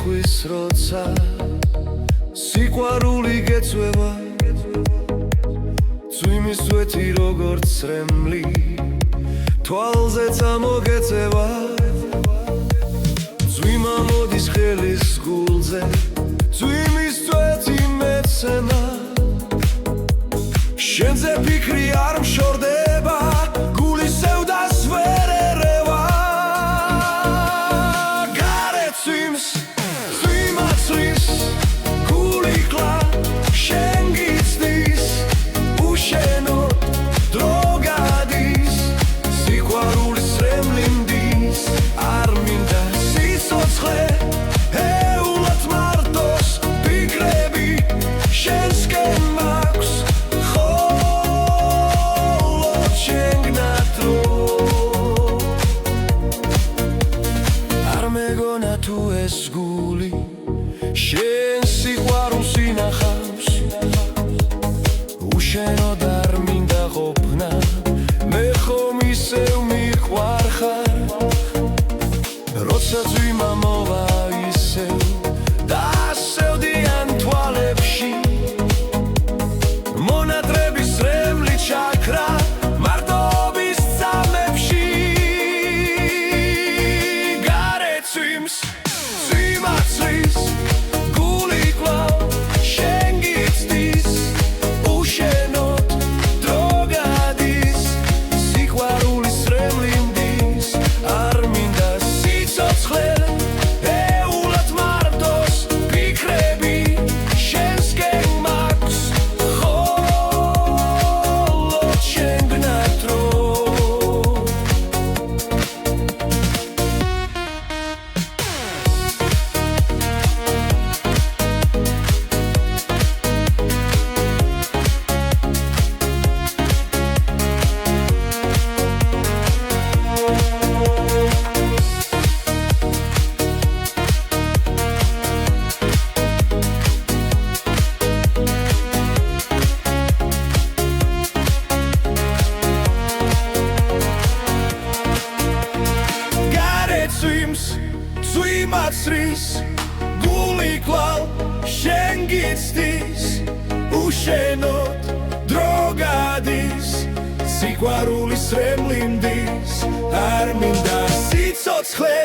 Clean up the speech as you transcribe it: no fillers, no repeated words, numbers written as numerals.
იტყვის როცა სიყვარული გეწვევა წვიმის წვეთი როგორც სრემლი თვალზე წამოგეწევა წვიმა მოდის ხელის გულზე წვიმის წვეთი მეცემა შენზე ფიქრი არ მშორდება გულის სევდას ვერ ერევა გარეთ წვიმს წვიმა წვიმს გული კლა შენ გიცდის უშენოდ დრო გადის სიყვარულის სრემლი მდის არ მინდა სიცოცხლე ეულად მარტოს ფიქრები შენსკენ მაქვს თუ ეს გული შენ სიყვარულს ინახავს უშენოდ არ მინდა ყოფნა მე ხომ ისევ მიყვარხარ როცა წვიმა მოვა ისევ დასევდიან თვალებში მონატრების სრემლი ჩაქრა მარტობის წამებში გარეთ წვიმს წვიმაცვის გული კვლავ შენ გიცდის უშენოდ დრო გადის სიყვარულის სრემლი მდის არ მინდა სიცოცხლე ეულად მარტოს ფიქრები შენსკენ მაქვს ხოლოდ შენ გნატრო წვიმაცრის გული კვლავ შენ გიცდის უშენოდ დრო გადის სიყვარულის სრემლი მდის არ მინდა სიცოცხლე